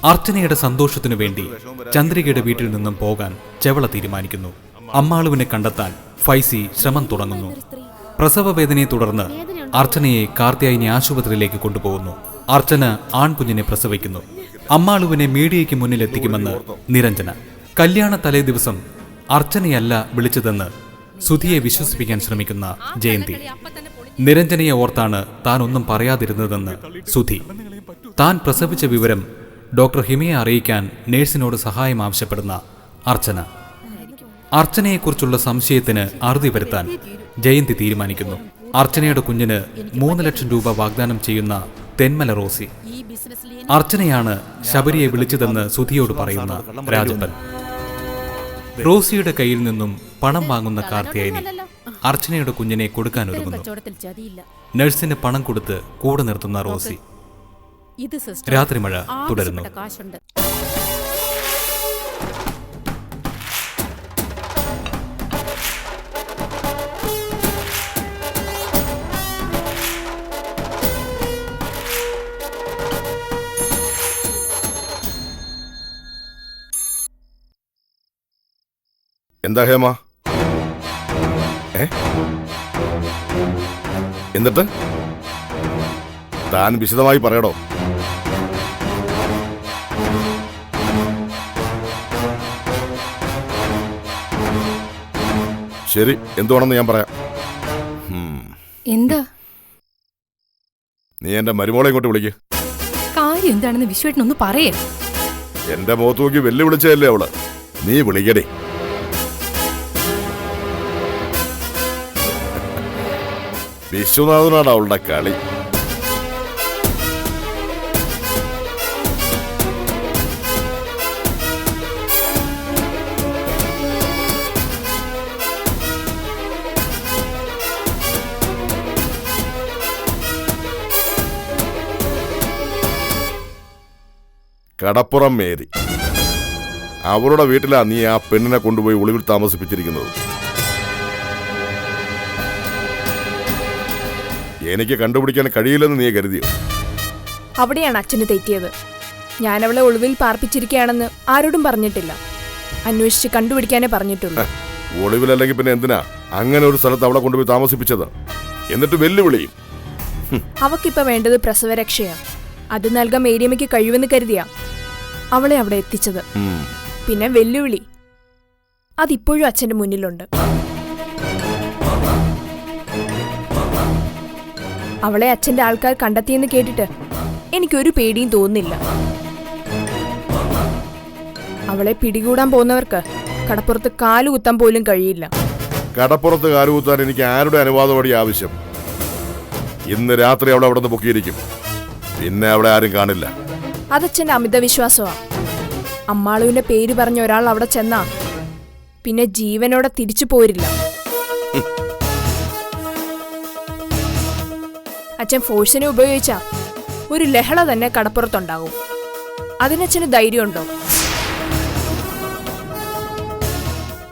അർച്ചനയുടെ സന്തോഷത്തിനു വേണ്ടി ചന്ദ്രികയുടെ വീട്ടിൽ നിന്നും പോകാൻ ചെവള തീരുമാനിക്കുന്നു. അമ്മാളുവിനെ കണ്ടെത്താൻ ഫൈസി ശ്രമം തുടങ്ങുന്നു. പ്രസവവേദനയെ തുടർന്ന് അർച്ചനയെ കാർത്യായനി ആശുപത്രിയിലേക്ക് കൊണ്ടുപോകുന്നു. അർച്ചന ആൺകുഞ്ഞിനെ പ്രസവിക്കുന്നു. അമ്മാളുവിനെ മീഡിയയ്ക്ക് മുന്നിലെത്തിക്കുമെന്ന് നിരഞ്ജന. കല്യാണ തലേ ദിവസം അർച്ചനയല്ല വിളിച്ചതെന്ന് സുധിയെ വിശ്വസിപ്പിക്കാൻ ശ്രമിക്കുന്ന ജയന്തി. നിരഞ്ജനയെ ഓർത്താണ് താൻ ഒന്നും പറയാതിരുന്നതെന്ന് സുധി. താൻ പ്രസവിച്ച വിവരം ഡോക്ടർ ഹിമയെ അറിയിക്കാൻ നേഴ്സിനോട് സഹായം ആവശ്യപ്പെടുന്ന അർച്ചന. അർച്ചനയെക്കുറിച്ചുള്ള സംശയത്തിന് അറുതി വരുത്താൻ ജയന്തി തീരുമാനിക്കുന്നു. അർച്ചനയുടെ കുഞ്ഞിന് 3 ലക്ഷം രൂപ വാഗ്ദാനം ചെയ്യുന്ന തെന്മല റോസി. അർച്ചനയാണ് ശബരിയെ വിളിച്ചതെന്ന് സുധിയോട് പറയുന്ന രാജപ്പൻ. റോസിയുടെ കയ്യിൽ നിന്നും പണം വാങ്ങുന്ന കാർത്യായനി അർച്ചനയുടെ കുഞ്ഞിനെ കൊടുക്കാനൊരുങ്ങുന്നു. നഴ്സിന് പണം കൊടുത്ത് കൂടെ നിർത്തുന്ന റോസി. രാത്രി മഴ തുടരുന്നു. എന്താ ഹേമ? എന്നിട്ട് താൻ വിശദമായി പറയടോ. ശരി, എന്തുവാണെന്ന് ഞാൻ പറയാം. എന്താ? നീ എന്റെ മരുമോളെ ഇങ്ങോട്ട് വിളിക്ക്. കാര്യം എന്താണെന്ന് വിശ്വേട്ടനൊന്ന് പറയേ. എന്റെ മുഖത്ത് നോക്കി വെല്ലുവിളിച്ചതല്ലേ അവള്. നീ വിളിക്കടേ. വിശ്വനാഥനാണ് അവളുടെ കളി. കടപ്പുറം മേരി, അവളുടെ വീട്ടിലാ നീ ആ പെണ്ണിനെ കൊണ്ടുപോയി ഒളിവിൽ താമസിപ്പിച്ചിരിക്കുന്നത്. എനിക്ക് കണ്ടുപിടിക്കാൻ കഴിയില്ലെന്ന് നീ കരുതിയോ? അവിടെയാണ് അച്ഛന് തെറ്റിയത്. ഞാൻ അവളെ ഒളിവിൽ പാർപ്പിച്ചിരിക്കുകയാണെന്ന് ആരോടും പറഞ്ഞിട്ടില്ല. അന്വേഷിച്ച് കണ്ടുപിടിക്കാനേ പറഞ്ഞിട്ടുള്ളൂ. ഒളിവിലല്ലെങ്കിൽ പിന്നെ എന്തിനാ അങ്ങനെ ഒരു സ്ഥലത്ത് അവളെ കൊണ്ടുപോയി താമസിപ്പിച്ചത്? എന്നിട്ട് വെല്ലുവിളിയും. അവക്കിപ്പോ വേണ്ടത് പ്രസവരക്ഷയാണ്. അത് നൽകാൻ മേരിയമ്മയ്ക്ക് കഴിവെന്ന് കരുതിയാ അവളെ അവിടെ എത്തിച്ചത്. പിന്നെ വെല്ലുവിളി അതിപ്പോഴും അച്ഛന്റെ മുന്നിലുണ്ട്. അവളെ അച്ഛന്റെ ആൾക്കാർ കണ്ടെത്തിയെന്ന് കേട്ടിട്ട് എനിക്കൊരു പേടിയും തോന്നുന്നില്ല. അവളെ പിടികൂടാൻ പോകുന്നവർക്ക് കടപ്പുറത്ത് കാലുകുത്താൻ പോലും കഴിയില്ല. കടപ്പുറത്ത് കാലുകുത്താൻ എനിക്ക് ആരുടെ അനുവാദമോടെ ആവശ്യം? ഇന്ന് രാത്രി അവളെ അവിടെ നിന്ന് പൊക്കിയിരിക്കും. പിന്നെ അവിടെ ആരും കാണില്ല. അതച്ഛന്റെ അമിത വിശ്വാസമാ. അമ്മാളുവിന്റെ പേര് പറഞ്ഞ ഒരാൾ അവിടെ ചെന്നാ പിന്നെ ജീവനോടെ തിരിച്ചു പോരില്ല. അച്ഛൻ ഫോഴ്സിനെ ഉപയോഗിച്ച ഒരു ലഹള തന്നെ കടപ്പുറത്തുണ്ടാകും. അതിനച്ഛന് ധൈര്യമുണ്ടോ?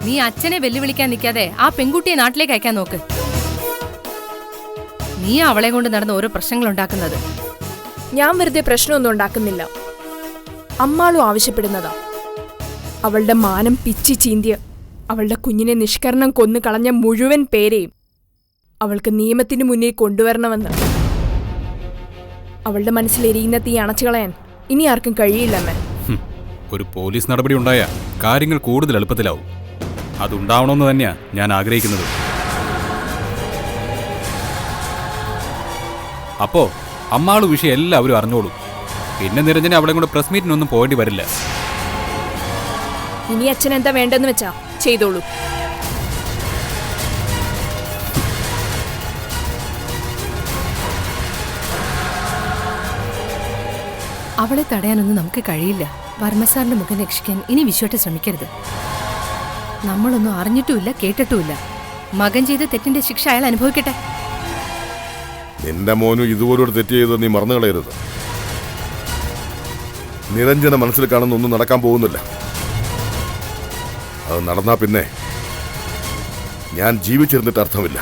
നീ അച്ഛനെ വെല്ലുവിളിക്കാൻ നിൽക്കാതെ ആ പെൺകുട്ടിയെ നാട്ടിലേക്ക് അയക്കാൻ നോക്ക്. നീ അവളെ കൊണ്ട് നടന്ന ഓരോ പ്രശ്നങ്ങൾ ഉണ്ടാക്കുന്നത്. ഞാൻ വെറുതെ പ്രശ്നമൊന്നും ഉണ്ടാക്കുന്നില്ല. അമ്മാളും ആവശ്യപ്പെടുന്നതാ. അവളുടെ മാനം പിച്ചി ചീന്തിയ, അവളുടെ കുഞ്ഞിനെ നിഷ്കരണം കൊന്നു കളഞ്ഞ മുഴുവൻ പേരെയും അവൾക്ക് നിയമത്തിന് മുന്നിൽ കൊണ്ടുവരണമെന്ന്. അവളുടെ മനസ്സിലെരിയുന്ന തീ അണച്ചു കളയാൻ ഇനി ആർക്കും കഴിയില്ലെന്ന്. ഒരു പോലീസ് നടപടി ഉണ്ടായ കാര്യങ്ങൾ കൂടുതൽ എളുപ്പത്തിലാവും. അതുണ്ടാവണമെന്ന് തന്നെയാ ഞാൻ ആഗ്രഹിക്കുന്നത്. അപ്പോ അമ്മാളു വിഷയം എല്ലാവരും അറിഞ്ഞോളൂ. പിന്നെ നിരഞ്ജന അവളെ കൊണ്ട് പ്രസ് മീറ്റിനൊന്നും പോകേണ്ടി വരില്ല. ഇനി അച്ഛൻ എന്താ വേണ്ടെന്ന് വെച്ചാ ചെയ്തോളൂ. അവളെ തടയാനൊന്നും നമുക്ക് കഴിയില്ല. വർമ്മസാറിന്റെ മുഖം രക്ഷിക്കാൻ ഇനി വിശ്വട്ടെ ശ്രമിക്കരുത്. നമ്മളൊന്നും അറിഞ്ഞിട്ടുമില്ല കേട്ടിട്ടുമില്ല. മകൻ ചെയ്ത തെറ്റിന്റെ ശിക്ഷ അയാൾ അനുഭവിക്കട്ടെ. നിന്റെ മോനും ഇതുപോലൊരു തെറ്റ് ചെയ്ത് നീ മറന്നു കളയരുത്. നിരഞ്ജന മനസ്സിൽ കാണുന്നൊന്നും നടക്കാൻ പോകുന്നില്ല. അത് നടന്നാ പിന്നെ ഞാൻ ജീവിച്ചിരുന്നിട്ട് അർത്ഥമില്ല.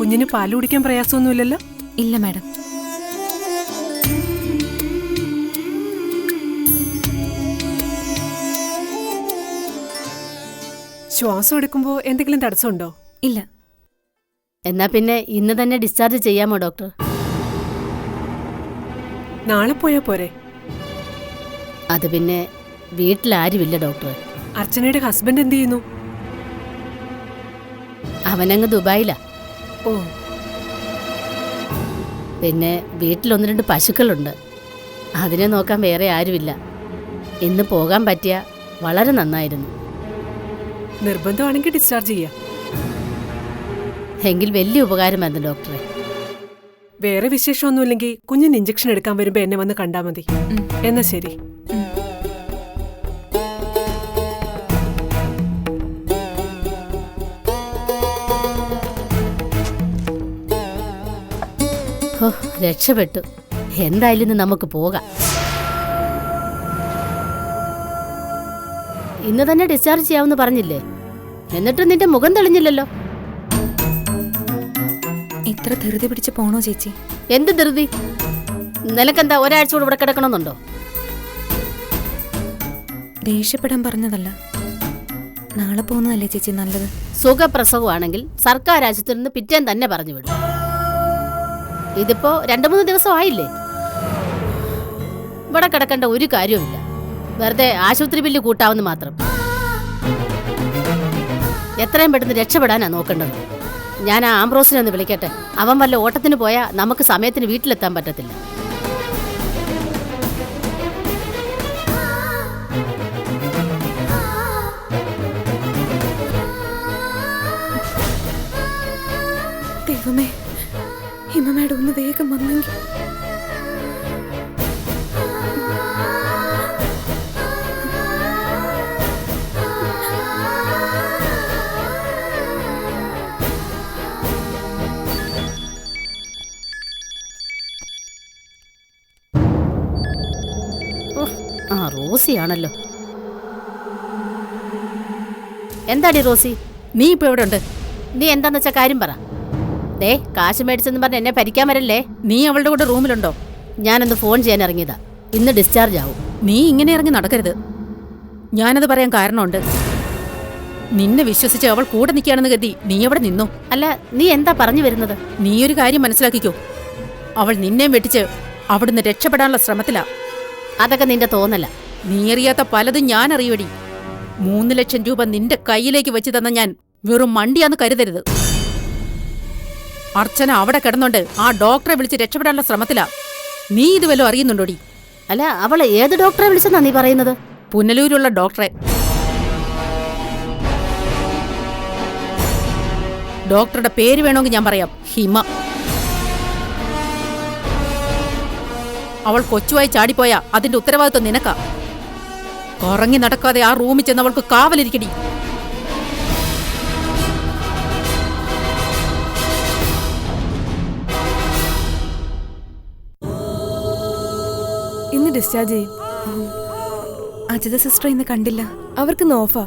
കുഞ്ഞിന് പാല് കുടിക്കാൻ പ്രയാസമൊന്നുമില്ലല്ലോ? ഇല്ല മാഡം. ശ്വാസം എടുക്കുമ്പോൾ എന്തെങ്കിലും തടസ്സമുണ്ടോ? ഇല്ല. എന്നാ പിന്നെ ഇന്ന് തന്നെ ഡിസ്ചാർജ് ചെയ്യാമോ ഡോക്ടർ? നാളെ പോയാ പോരെ? അത് പിന്നെ വീട്ടിലാരുമില്ല ഡോക്ടർ. അർച്ചനയുടെ ഹസ്ബൻഡ് എന്ത് ചെയ്യുന്നു? അവനങ്ങ് ദുബായിലാ. ഓ, പിന്നെ വീട്ടിൽ 1-2 പശുക്കളുണ്ട്. അതിനെ നോക്കാൻ വേറെ ആരുമില്ല. ഇന്ന് പോകാൻ പറ്റിയ വളരെ നന്നായിരുന്നു. നിർബന്ധമാണെങ്കിൽ ഡിസ്ചാർജ് ചെയ്യാം. എങ്കിൽ വലിയ ഉപകാരമായിരുന്നു ഡോക്ടറെ. വേറെ വിശേഷമൊന്നുമില്ലെങ്കിൽ കുഞ്ഞിന് ഇഞ്ചക്ഷൻ എടുക്കാൻ വരുമ്പോ എന്നെ വന്ന് കണ്ടാ മതി. എന്നാ ശരി. ഓ, രക്ഷപ്പെട്ടു. എന്തായാലും ഇന്ന് നമുക്ക് പോകാം. ഇന്ന് തന്നെ ഡിസ്ചാർജ് ചെയ്യാമെന്ന് പറഞ്ഞില്ലേ? എന്നിട്ടും നിന്റെ മുഖം തെളിഞ്ഞില്ലല്ലോ. ഇത്ര ധൃതി പിടിച്ച് പോണോ ചേച്ചി? എന്ത് ധൃതി? നിനക്കെന്താ ഒരാഴ്ച കൂടെ ഇവിടെ കിടക്കണമെന്നുണ്ടോ? ദേഷ്യപ്പെടാൻ പറഞ്ഞതല്ല. നാളെ പോകുന്നതല്ലേ ചേച്ചി നല്ലത്? സുഖപ്രസവമാണെങ്കിൽ സർക്കാർ ആശുപത്രിയിൽ നിന്ന് പിറ്റേന്ന് തന്നെ പറഞ്ഞു വിടും. ഇതിപ്പോ 2-3 ദിവസം ആയില്ലേ? ഇവിടെ കിടക്കേണ്ട ഒരു കാര്യവുമില്ല. വെറുതെ ആശുപത്രി ബില്ല് കൂട്ടാവുന്ന മാത്രം. എത്രയും പെട്ടെന്ന് രക്ഷപ്പെടാനാ നോക്കേണ്ടത്. ഞാൻ ആ ആംബ്രോസിനെ ഒന്ന് വിളിക്കട്ടെ. അവൻ വല്ല ഓട്ടത്തിന് പോയാൽ നമുക്ക് സമയത്തിന് വീട്ടിലെത്താൻ പറ്റത്തില്ല. ദൈവമേ, ഹിമ മാഡം ഒന്ന് വേഗം വന്നെങ്കിൽ. ആ റോസിയാണല്ലോ. എന്താടി റോസി, നീ ഇപ്പൊ എവിടെ ഉണ്ട്? നീ എന്താന്ന് വെച്ചാ കാര്യം പറ. ദേ, കാശ് മേടിച്ചെന്ന് പറഞ്ഞ് എന്നെ ഭരിക്കാൻ വരല്ലേ. നീ അവളുടെ കൂടെ റൂമിലുണ്ടോ? ഞാനൊന്ന് ഫോൺ ചെയ്യാൻ ഇറങ്ങിയതാ. ഇന്ന് ഡിസ്ചാർജ് ആവും. നീ ഇങ്ങനെ ഇറങ്ങി നടക്കരുത്. ഞാനത് പറയാൻ കാരണമുണ്ട്. നിന്നെ വിശ്വസിച്ച് അവൾ കൂടെ നിൽക്കുകയാണെന്ന് കരുതി നീ അവിടെ നിന്നോ? അല്ല, നീ എന്താ പറഞ്ഞു വരുന്നത്? നീ ഒരു കാര്യം മനസ്സിലാക്കിക്കോ. അവൾ നിന്നെയും വെട്ടിച്ച് അവിടുന്ന് രക്ഷപ്പെടാനുള്ള ശ്രമത്തിലാ. അതൊക്കെ നിന്റെ തോന്നല. നീ അറിയാത്ത പലതും ഞാൻ അറിയടി. 3 ലക്ഷം രൂപ നിന്റെ കയ്യിലേക്ക് വെച്ച് തന്ന ഞാൻ വെറും മണ്ടിയാന്ന് കരുതരുത്. അർച്ചന അവിടെ കിടന്നോണ്ട് ആ ഡോക്ടറെ വിളിച്ച് രക്ഷപ്പെടാനുള്ള ശ്രമത്തിലാ. നീ ഇത് വല്ലതും അറിയുന്നുണ്ടോടി? അല്ല, അവളെ ഏത് ഡോക്ടറെ വിളിച്ചെന്നാ നീ പറയുന്നത്? പുനലൂരുള്ള ഡോക്ടറെ. ഡോക്ടറുടെ പേര് വേണമെങ്കിൽ ഞാൻ പറയാം. ഹിമ. അവൾ കൊച്ചുവായി ചാടിപ്പോയാ അതിന്റെ ഉത്തരവാദിത്വം നിനക്കാ. കറങ്ങി നടക്കാതെ ആ റൂമിൽ ചെന്ന് അവൾക്ക് കാവലിരിക്കടി. ഇന്ന് ഡിസ്ചാർജ് ചെയ്യും. അജിത സിസ്റ്റർ ഇന്ന് കണ്ടില്ല. അവർക്ക് നോഫാ.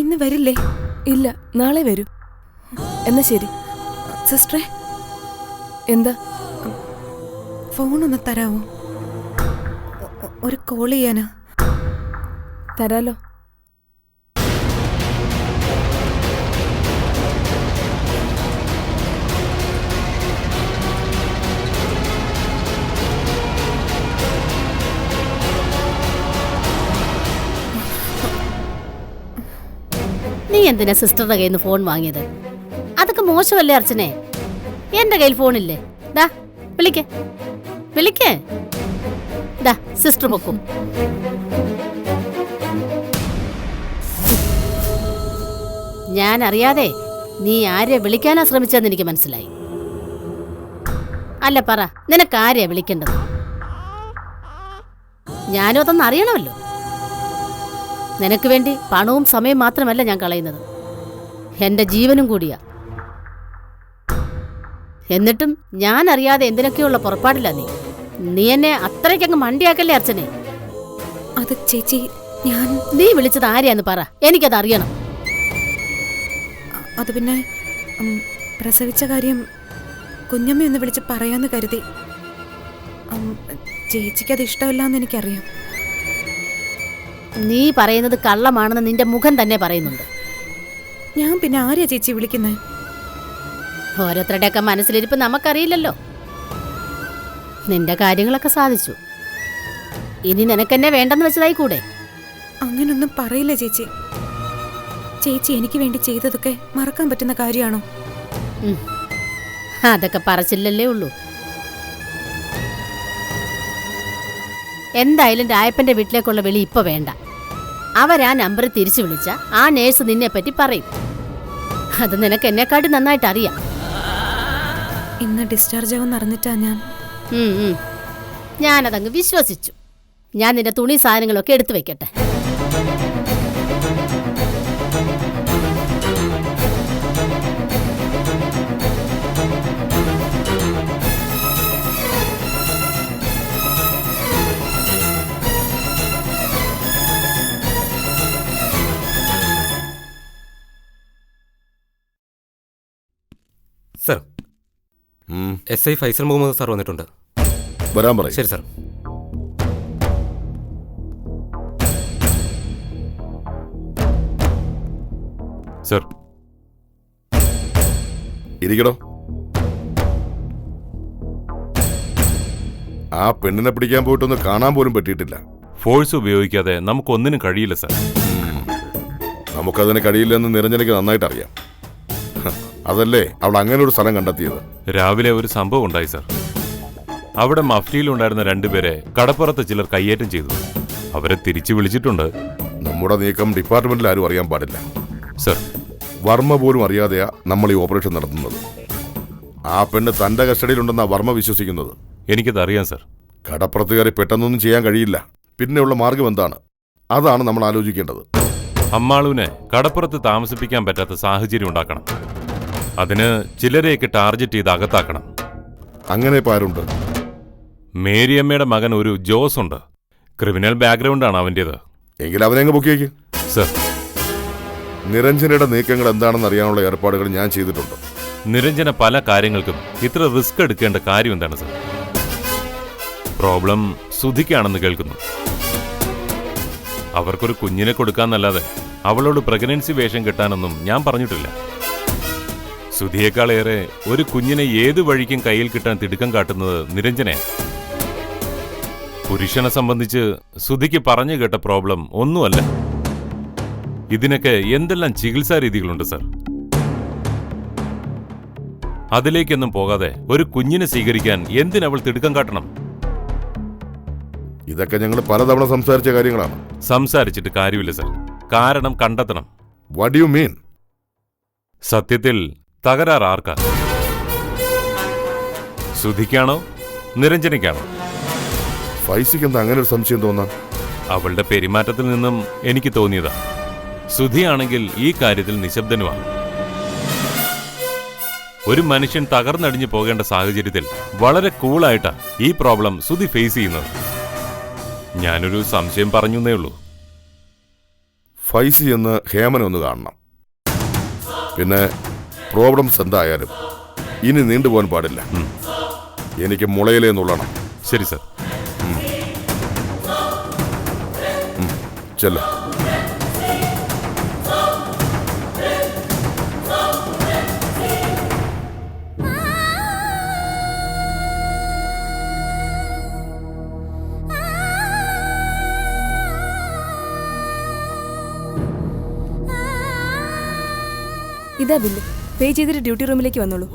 ഇന്ന് വരില്ലേ? ഇല്ല, നാളെ വരൂ. എന്നാ ശരി. സിസ്റ്ററെ, എന്താ? ഫോണൊന്ന് തരാമോ? ഒരു കോൾ ചെയ്യാനാ. തരാലോ. നീ എന്തിനാ സിസ്റ്ററുടെ കയ്യിൽ നിന്ന് ഫോൺ വാങ്ങിയത്? അതൊക്കെ മോശമല്ലേ അർച്ചനെ? എന്റെ കയ്യിൽ ഫോണില്ലേ? ദാ വിളിക്കേ വിളിക്കേ. ദാ സിസ്റ്റർ പൊക്കും. ഞാൻ അറിയാതെ നീ ആരെ വിളിക്കാനാ ശ്രമിച്ചെന്ന് എനിക്ക് മനസ്സിലായി. അല്ല പറ, നിനക്ക് ആരെയാ വിളിക്കേണ്ടത്? ഞാനും അതൊന്നും അറിയണമല്ലോ. നിനക്ക് വേണ്ടി പണവും സമയം മാത്രമല്ല ഞാൻ കളയുന്നത്, എന്റെ ജീവനും കൂടിയാ. എന്നിട്ടും ഞാൻ അറിയാതെ എന്തിനൊക്കെയുള്ള പുറപ്പാടില്ല നീ. നീ എന്നെ അത്രയ്ക്കങ്ങ് മണ്ടിയാക്കല്ലേ അർച്ചനെ? അത് ചേച്ചി, ഞാൻ... നീ വിളിച്ചത് ആരെയാന്ന് പറ, എനിക്കത് അറിയണം. അത് പിന്നെ പ്രസവിച്ച കാര്യം കുഞ്ഞമ്മയൊന്ന് വിളിച്ച് പറയാന്ന് കരുതി. ചേച്ചിക്ക് അത് ഇഷ്ടമല്ലാന്ന് എനിക്കറിയാം. നീ പറയുന്നത് കള്ളമാണെന്ന് നിന്റെ മുഖം തന്നെ പറയുന്നുണ്ട്. ഞാൻ പിന്നെ ആരെയാ ചേച്ചി വിളിക്കുന്നത്? ഓരോരുത്തരുടെയൊക്കെ മനസ്സിലിരിപ്പ് നമുക്കറിയില്ലല്ലോ. നിന്റെ കാര്യങ്ങളൊക്കെ സാധിച്ചു. ഇനി നിനക്കെന്നെ വേണ്ടെന്ന് വെച്ചതായി കൂടെ? അങ്ങനൊന്നും പറയില്ല ചേച്ചി. ചേച്ചി എനിക്ക് വേണ്ടി ചെയ്തതൊക്കെ മറക്കാൻ പറ്റുന്ന കാര്യമാണോ? അതൊക്കെ പറച്ചില്ലല്ലേ ഉള്ളൂ. എന്തായാലും രായപ്പന്റെ വീട്ടിലേക്കുള്ള വിളി ഇപ്പൊ വേണ്ട. അവരാ നമ്പർ തിരിച്ചു വിളിച്ച ആ നേഴ്സ് നിന്നെ പറ്റി പറയും. അത് നിനക്ക് എന്നെക്കാട്ടി നന്നായിട്ട് അറിയാം. ഇന്ന് ഡിസ്ചാർജ് ആവുമെന്ന് അറിഞ്ഞിട്ടാ ഞാനതങ്ങ് വിശ്വസിച്ചു. ഞാൻ നിന്റെ തുണി സാധനങ്ങളൊക്കെ എടുത്തു വെക്കട്ടെ. Sir, SI Faisal Muhammad sir വന്നിട്ടുണ്ട്. വരാൻ പറയും. ശരി സാർ. സർ, ഇരിക്കടോ. ആ പെണ്ണിനെ പിടിക്കാൻ പോയിട്ടൊന്ന് കാണാൻ പോലും പറ്റിയിട്ടില്ല. ഫോഴ്സ് ഉപയോഗിക്കാതെ നമുക്കൊന്നിനും കഴിയില്ല സർ. നമുക്കതിന് കഴിയില്ലെന്ന് നിരഞ്ജനയ്ക്ക് നന്നായിട്ട് അറിയാം. അതല്ലേ അവൾ അങ്ങനെ ഒരു സ്ഥലം കണ്ടെത്തിയത്. രാവിലെ ഒരു സംഭവം ഉണ്ടായി സർ. അവിടെ മഫ്റ്റിയിലുണ്ടായിരുന്ന 2 പേരെ കടപ്പുറത്ത് ചിലർ കയ്യേറ്റം ചെയ്തു. അവരെ തിരിച്ചു വിളിച്ചിട്ടുണ്ട്. നമ്മുടെ നീക്കം ഡിപ്പാർട്ട്മെന്റിൽ ആരും അറിയാൻ പാടില്ല സർ. വർമ്മ പോലും അറിയാതെയാ നമ്മൾ ഈ ഓപ്പറേഷൻ നടത്തുന്നത്. ആ പെണ്ണ് തന്റെ കസ്റ്റഡിയിലുണ്ടെന്നാ വർമ്മ വിശ്വസിക്കുന്നത്. എനിക്കതറിയാം സർ. കടപ്പുറത്ത് കയറി പെട്ടെന്നൊന്നും ചെയ്യാൻ കഴിയില്ല. പിന്നെയുള്ള മാർഗം എന്താണ്? അതാണ് നമ്മൾ ആലോചിക്കേണ്ടത്. അമ്മാളുവിനെ കടപ്പുറത്ത് താമസിപ്പിക്കാൻ പറ്റാത്ത സാഹചര്യം ഉണ്ടാക്കണം. അതിന് ചിലരെയൊക്കെ ടാർഗറ്റ് ചെയ്ത് അകത്താക്കണം. അങ്ങനെ ഇപ്പം ആരുണ്ട്? മേരിയമ്മയുടെ മകൻ ഒരു ജോസ് ഉണ്ട്. ക്രിമിനൽ ബാക്ക്ഗ്രൗണ്ടാണ് അവൻ്റേത്. എങ്കിൽ അവനെ അങ്ങ് പൊക്കിയേക്ക്. സർ, നിരഞ്ജനയുടെ നീക്കങ്ങൾ എന്താണെന്ന് അറിയാനുള്ള ഏർപ്പാടുകൾ ഞാൻ ചെയ്തിട്ടുണ്ട്. നിരഞ്ജന പല കാര്യങ്ങൾക്കും ഇത്ര റിസ്ക് എടുക്കേണ്ട കാര്യം എന്താണ് സർ? പ്രോബ്ലം സുധിക്കാണെന്ന് കേൾക്കുന്നു. അവർക്കൊരു കുഞ്ഞിനെ കൊടുക്കാന്നല്ലാതെ അവളോട് പ്രഗ്നൻസി വേഷം കെട്ടാനൊന്നും ഞാൻ പറഞ്ഞിട്ടില്ല. സുധിയേക്കാളേറെ ഒരു കുഞ്ഞിനെ ഏത് വഴിക്കും കയ്യിൽ കിട്ടാൻ തിടുക്കം കാട്ടുന്നത് നിരഞ്ജനയാണ്. പുരുഷനെ സംബന്ധിച്ച് സുധിക്ക് പറഞ്ഞു കേട്ട പ്രോബ്ലം ഒന്നുമല്ല. ഇതിനൊക്കെ എന്തെല്ലാം ചികിത്സാ രീതികളുണ്ട് സർ. അതിലേക്കൊന്നും പോകാതെ ഒരു കുഞ്ഞിനെ സ്വീകരിക്കാൻ എന്തിനവൾ തിടുക്കം കാട്ടണം? ഇതൊക്കെ ഞങ്ങൾ പലതവണ സംസാരിച്ച കാര്യങ്ങളാണ്. സംസാരിച്ചിട്ട് കാര്യമില്ല സർ. കാരണം കണ്ടെത്തണം. What you mean? സത്യത്തിൽ തകരാറ് ആർക്കാ? സുധിക്കാണോ നിരഞ്ജനയ്ക്കാണോ? ഫൈസിക്ക് എന്താ അങ്ങനെ ഒരു സംശയം തോന്നാം? അവളുടെ പെരുമാറ്റത്തിൽ നിന്നും എനിക്ക് തോന്നിയതാ. സുധിയാണെങ്കിൽ ഈ കാര്യത്തിൽ നിശബ്ദനുമാണ്. ഒരു മനുഷ്യൻ തകർന്നടിഞ്ഞു പോകേണ്ട സാഹചര്യത്തിൽ വളരെ കൂളായിട്ടാ ഈ പ്രോബ്ലം സുധി ഫേസ് ചെയ്യുന്നത്. ഞാനൊരു സംശയം പറഞ്ഞേ ഉള്ളൂ. ഫൈസി എന്ന് ഹേമനെ ഒന്ന് കാണണം. പിന്നെ പ്രോബ്ലംസ് എന്തായാലും ഇനി നീണ്ടുപോകാൻ പാടില്ല. എനിക്ക് മുളയിലേ നുള്ളണം. ശരി സർ. ചെല്ല. ഇതാ ബില്ല്. പേ ചെയ്തിട്ട് ഡ്യൂട്ടി റൂമിലേക്ക് വന്നോളൂ.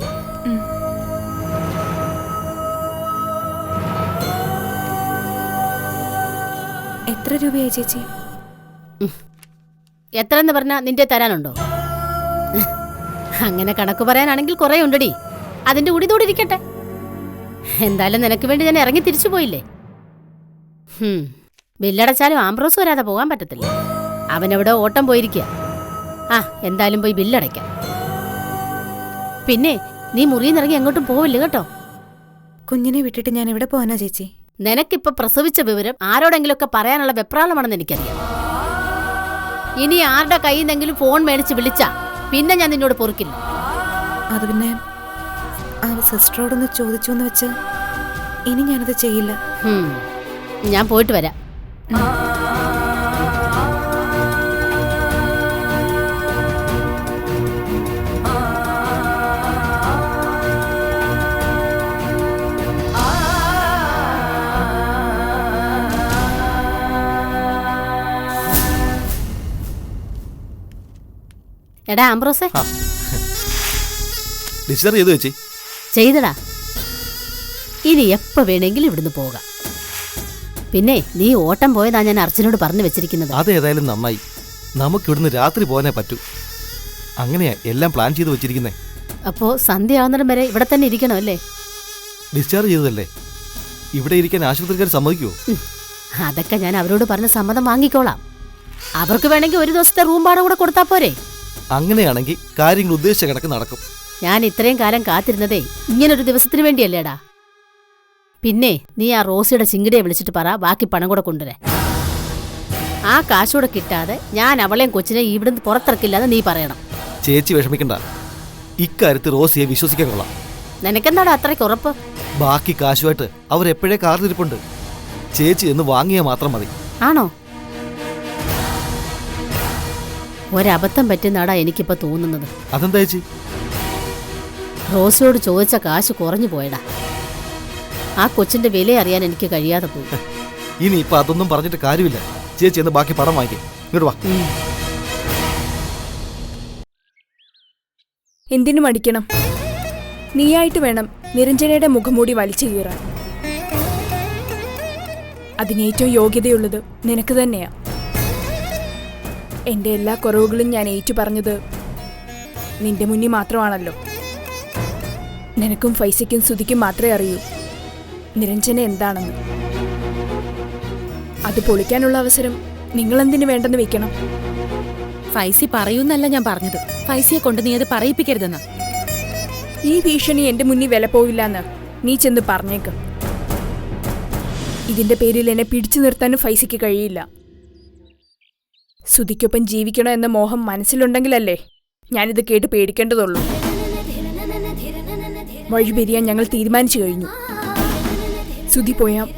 എത്ര രൂപയായി ചേച്ചി? എത്രയെന്ന് പറഞ്ഞാ നിന്റെ തരാനുണ്ടോ? അങ്ങനെ കണക്ക് പറയാനാണെങ്കിൽ കുറെ ഉണ്ടടി. അതിന്റെ കൂടി ഇരിക്കട്ടെ. എന്തായാലും നിനക്ക് വേണ്ടി ഞാൻ ഇറങ്ങി തിരിച്ചു പോയില്ലേ. ബില്ലടച്ചാലും ആംബ്രോസ് വരാതെ പോകാൻ പറ്റത്തില്ല. അവനെവിടെ ഓട്ടം പോയിരിക്കുക. എന്തായാലും പോയി ബില്ലടയ്ക്കാം. പിന്നെ നീ മുറിയിന്നിറങ്ങി എങ്ങോട്ടും പോവില്ല കേട്ടോ. കുഞ്ഞിനെ വിട്ടിട്ട് ഞാൻ എവിടെ പോവാനാ ചേച്ചി? നിനക്കിപ്പോ പ്രസവിച്ച വിവരം ആരോടെങ്കിലുമൊക്കെ പറയാനുള്ള വെപ്രാളമാണെന്ന് എനിക്കറിയാം. ഇനി ആരുടെ കയ്യിൽ നിന്നെങ്കിലും ഫോൺ മേടിച്ച് വിളിച്ചാ പിന്നെ ഞാൻ നിന്നോട് പൊറുക്കില്ല. അത് പിന്നെ ആ സിസ്റ്ററോടൊന്ന് ചോദിച്ചു എന്ന് വെച്ച് ഇനി ഞാനത് ചെയ്യില്ല. ഞാൻ പോയിട്ട് വരാം. എടാ ആംബ്രോസേ, ഡിസ്ചാർജ് ചെയ്തു ചേച്ചി? ചെയ്തടാ. ഇനി എപ്പോ വേണമെങ്കിലും ഇവിടുന്ന് പോകാം. പിന്നെ നീ ഓട്ടം പോയതാ ഞാൻ അർച്ചനോട് പറഞ്ഞു വെച്ചിരിക്കുന്നത്. അതേതായാലും നന്നായി. നമുക്ക് ഇവിടുന്ന് രാത്രി പോകാനേ പറ്റൂ. അങ്ങനെയാ എല്ലാം പ്ലാൻ ചെയ്ത് വെച്ചിരിക്കുന്നേ. അപ്പോ സന്ധ്യ ആവുന്നിടം വരെ ഇവിടെ തന്നെ ഇരിക്കണം അല്ലേ? ഡിസ്ചാർജ് ചെയ്തതല്ലേ, ഇവിടെ ഇരിക്കാൻ ആശുപത്രിക്കാർ സമ്മതിക്കുമോ? അതൊക്കെ ഞാൻ അവരോട് പറഞ്ഞ് സമ്മതം വാങ്ങിക്കോളാം. അവർക്ക് വേണമെങ്കിൽ ഒരു ദിവസത്തെ റൂം വാടക കൂടെ കൊടുത്താ പോരെ? അങ്ങനെയാണെങ്കിൽ കാര്യങ്ങൾ ഉദ്ദേശിച്ച കണക്ക് നടക്കും. ഞാൻ ഇത്രയും കാലം കാത്തിരുന്നതേ ഇങ്ങനൊരു ദിവസത്തിന് വേണ്ടിയല്ലേടാ. പിന്നെ നീ ആ റോസിയുടെ ചിങ്കിടിയെ വിളിച്ചിട്ട് പറ ബാക്കി പണം കൂടെ കൊണ്ടുവരാൻ. ആ കാശൂടെ കിട്ടാതെ ഞാൻ അവളെയും കൊച്ചിനെ ഇവിടുന്ന് പുറത്തിറക്കില്ലാന്ന് നീ പറയണം. ചേച്ചി വിഷമിക്കണ്ട, ഇക്കാര്യത്തിൽ റോസിയെ വിശ്വസിക്കാൻ കൊള്ളാം. നിനക്കെന്താടാ അത്രയ്ക്ക് ഉറപ്പ്? ബാക്കി കാശുമായിട്ട് അവരെപ്പോഴേ കാറിലിരിപ്പുണ്ട്. ചേച്ചി എന്ന് വാങ്ങിയാൽ മാത്രം മതി. ആണോ? ഒരബദ്ധം പറ്റുന്നാടാ എനിക്കിപ്പോ തോന്നുന്നത്. അതെന്താ ചേച്ചി? റോസിയോട് ചോദിച്ച കാശ് കുറഞ്ഞു പോയടാ. ആ കൊച്ചിന്റെ വില അറിയാൻ എനിക്ക് കഴിയാതെ പോയി. ഇനി ഇപ്പൊ അതൊന്നും പറഞ്ഞിട്ട് കാര്യമില്ല. ചേച്ചി എന്ന് ബാക്കി പണം വാങ്ങിക്കേ. ഇങ്ങോട്ട് വാ. എന്തിനു മടിക്കണം? നീയായിട്ട് വേണം നിരഞ്ജനയുടെ മുഖംമൂടി വലിച്ചു കീറാൻ. അതിനേറ്റവും യോഗ്യതയുള്ളത് നിനക്ക് തന്നെയാ. എന്റെ എല്ലാ കുറവുകളും ഞാൻ ഏറ്റു പറഞ്ഞത് നിന്റെ മുന്നിൽ മാത്രമാണല്ലോ. നിനക്കും ഫൈസയ്ക്കും സുധിക്കും മാത്രമേ അറിയൂ നിരഞ്ജന എന്താണെന്ന്. അത് പൊളിക്കാനുള്ള അവസരം നിങ്ങളെന്തിനു വേണ്ടെന്ന് വെക്കണം? ഫൈസി പറയൂന്നല്ല ഞാൻ പറഞ്ഞത്. ഫൈസിയെ കൊണ്ട് നീ അത് പറയിപ്പിക്കരുതെന്ന്. ഈ ഭീഷണി എന്റെ മുന്നിൽ വില പോവില്ലെന്ന് നീ ചെന്ന് പറഞ്ഞേക്ക്. ഇതിന്റെ പേരിൽ എന്നെ പിടിച്ചു നിർത്താനും ഫൈസിക്ക് കഴിയില്ല. സുധിക്കൊപ്പം ജീവിക്കണോ എന്ന മോഹം മനസ്സിലുണ്ടെങ്കിലല്ലേ ഞാനിത് കേട്ട് പേടിക്കേണ്ടതുള്ളൂ. വഴി പിരിയാൻ ഞങ്ങൾ തീരുമാനിച്ചു കഴിഞ്ഞു. സുധി പോയാൽ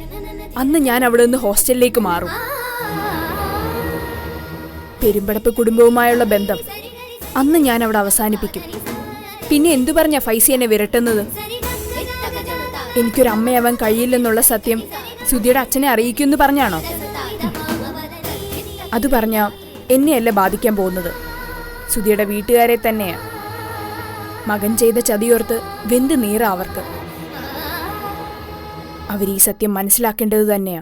അന്ന് ഞാൻ അവിടെ നിന്ന് ഹോസ്റ്റലിലേക്ക് മാറും. പെരുമ്പടപ്പ് കുടുംബവുമായുള്ള ബന്ധം അന്ന് ഞാൻ അവിടെ അവസാനിപ്പിക്കും. പിന്നെ എന്തു പറഞ്ഞാ ഫൈസി എന്നെ വിരട്ടുന്നത്? എനിക്കൊരമ്മയാവാൻ കഴിയില്ലെന്നുള്ള സത്യം സുധിയുടെ അച്ഛനെ അറിയിക്കുമെന്ന് പറഞ്ഞാണോ? അത് പറഞ്ഞാ എന്നെയല്ല ബാധിക്കാൻ പോകുന്നത്, സുധിയുടെ വീട്ടുകാരെ തന്നെയാ. മകൻ ചെയ്ത ചതിയോർത്ത് വെന്ത് നീറ അവർക്ക്. അവരീ സത്യം മനസ്സിലാക്കേണ്ടത് തന്നെയാ.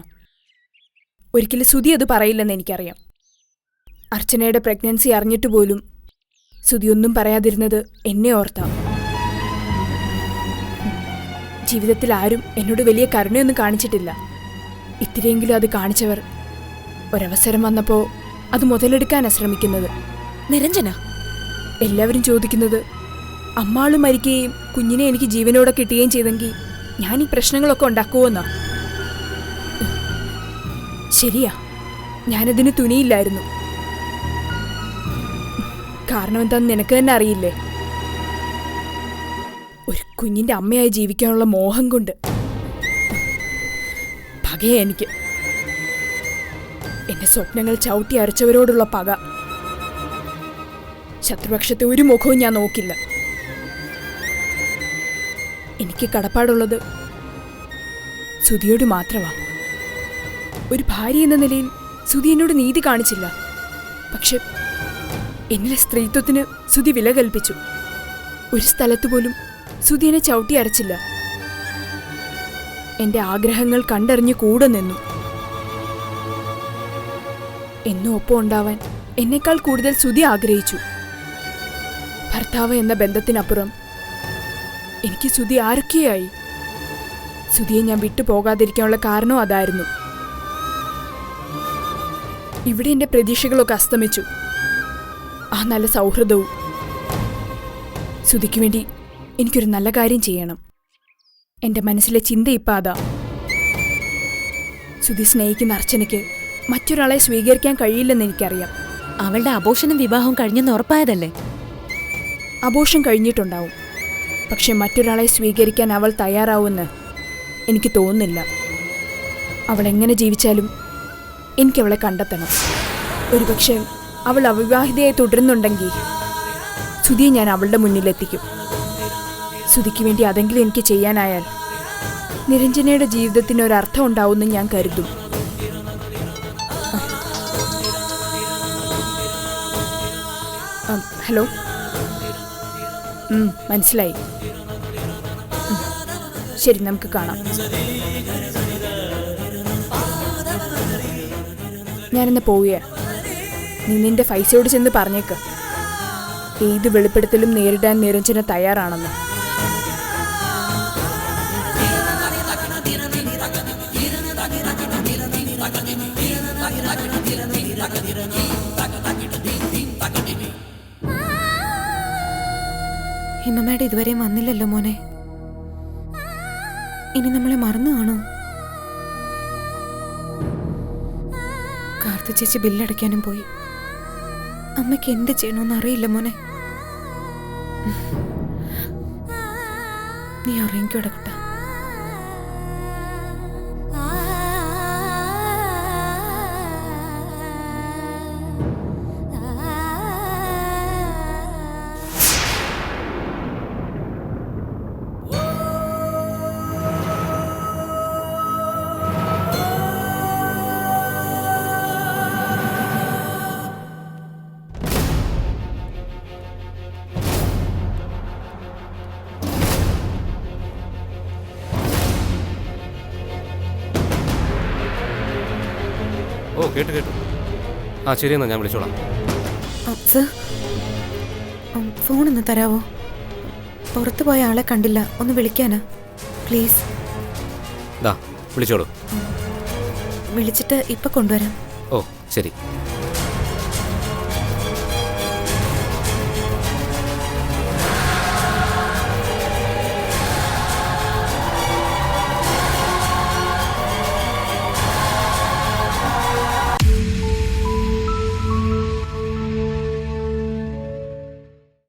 ഒരിക്കലും സുധി അത് പറയില്ലെന്ന് എനിക്കറിയാം. അർച്ചനയുടെ പ്രഗ്നൻസി അറിഞ്ഞിട്ട് പോലും സുധി ഒന്നും പറയാതിരുന്നത് എന്നെ ഓർത്താം. ജീവിതത്തിൽ ആരും എന്നോട് വലിയ കരുണയൊന്നും കാണിച്ചിട്ടില്ല. ഇത്തിരിയെങ്കിലും അത് കാണിച്ചവർ ഒരവസരം വന്നപ്പോ അത് മുതലെടുക്കാനാ ശ്രമിക്കുന്നത്. നിരഞ്ജന, എല്ലാവരും ചോദിക്കുന്നത് അമ്മാള് മരിക്കുകയും കുഞ്ഞിനെ എനിക്ക് ജീവനോടെ കിട്ടുകയും ചെയ്തെങ്കിൽ ഞാൻ ഈ പ്രശ്നങ്ങളൊക്കെ ഉണ്ടാക്കുമോന്നാ. ശരിയാ, ഞാനതിന് തുനിയില്ലായിരുന്നു. കാരണം എന്താന്ന് നിനക്ക് തന്നെ അറിയില്ലേ? ഒരു കുഞ്ഞിന്റെ അമ്മയായി ജീവിക്കാനുള്ള മോഹം കൊണ്ട് പകയാ എനിക്ക്. എന്റെ സ്വപ്നങ്ങൾ ചവിട്ടി അരച്ചവരോടുള്ള പക. ശത്രുപക്ഷത്തെ ഒരു മുഖവും ഞാൻ നോക്കില്ല. എനിക്ക് കടപ്പാടുള്ളത് സുധിയോട് മാത്രമാ. ഒരു ഭാര്യ എന്ന നിലയിൽ സുധി എന്നോട് നീതി കാണിച്ചില്ല. പക്ഷെ എന്നിലെ സ്ത്രീത്വത്തിന് സുധി വില കൽപ്പിച്ചു. ഒരു സ്ഥലത്ത് പോലും സുധി എന്നെ ചവിട്ടി അരച്ചില്ല. എന്റെ ആഗ്രഹങ്ങൾ കണ്ടറിഞ്ഞ് കൂടെ നിന്നു. എന്നും ഒപ്പം ഉണ്ടാവാൻ എന്നേക്കാൾ കൂടുതൽ സുധി ആഗ്രഹിച്ചു. ഭർത്താവ് എന്ന ബന്ധത്തിനപ്പുറം എനിക്ക് സുധി ആരൊക്കെയായി. സുധിയെ ഞാൻ വിട്ടുപോകാതിരിക്കാനുള്ള കാരണം അതായിരുന്നു. ഇവിടെ എന്റെ പ്രതീക്ഷകളൊക്കെ അസ്തമിച്ചു. ആ നല്ല സൗഹൃദവും. സുധിക്ക് വേണ്ടി എനിക്കൊരു നല്ല കാര്യം ചെയ്യണം. എന്റെ മനസ്സിലെ ചിന്ത ഇപ്പം അതാ. സുധി സ്നേഹിക്കുന്ന അർച്ചനയ്ക്ക് മറ്റൊരാളെ സ്വീകരിക്കാൻ കഴിയില്ലെന്ന് എനിക്കറിയാം. അവളുടെ അബോഷനും വിവാഹവും കഴിഞ്ഞെന്ന് ഉറപ്പായതല്ലേ? അബോഷം കഴിഞ്ഞിട്ടുണ്ടാവും. പക്ഷെ മറ്റൊരാളെ സ്വീകരിക്കാൻ അവൾ തയ്യാറാവുമെന്ന് എനിക്ക് തോന്നുന്നില്ല. അവൾ എങ്ങനെ ജീവിച്ചാലും എനിക്കവളെ കണ്ടെത്തണം. ഒരുപക്ഷെ അവൾ അവിവാഹിതയായി തുടരുന്നുണ്ടെങ്കിൽ സുധിയെ ഞാൻ അവളുടെ മുന്നിലെത്തിക്കും. സുധിക്ക് വേണ്ടി അതെങ്കിലും എനിക്ക് ചെയ്യാനായാൽ നിരഞ്ജനയുടെ ജീവിതത്തിന് ഒരർത്ഥം ഉണ്ടാവുമെന്ന് ഞാൻ കരുതും. ഹലോ, മനസ്സിലായി. ശരി, നമുക്ക് കാണാം. ഞാനിന്ന് പോവുക. നീ നിന്റെ ഫൈസയോട് ചെന്ന് പറഞ്ഞേക്ക് ഏത് വെളിപ്പെടുത്തലും നേരിടാൻ നിരഞ്ജന തയ്യാറാണെന്ന്. ഹിമമേട ഇതുവരെയും വന്നില്ലല്ലോ മോനെ. ഇനി നമ്മളെ മറന്നു കാണോ? കാർത്തു ചേച്ചി ബില്ലടയ്ക്കാനും പോയി. അമ്മയ്ക്ക് എന്ത് ചെയ്യണമെന്ന് അറിയില്ല മോനെ. നീ ഉറങ്ങിക്കോടെ കുട്ട. ഓ, കേട്ടു. ആ, ശരിയെന്നാ, ഞാൻ വിളിച്ചോളാം. സർ, ഫോണൊന്ന് തരാവോ? പുറത്തു പോയ ആളെ കണ്ടില്ല, ഒന്ന് വിളിക്കാനാ പ്ലീസ്. ദാ, വിളിച്ചോളൂ. വിളിച്ചിട്ട് ഇപ്പൊ കൊണ്ടുവരാം. ഓ, ശരി.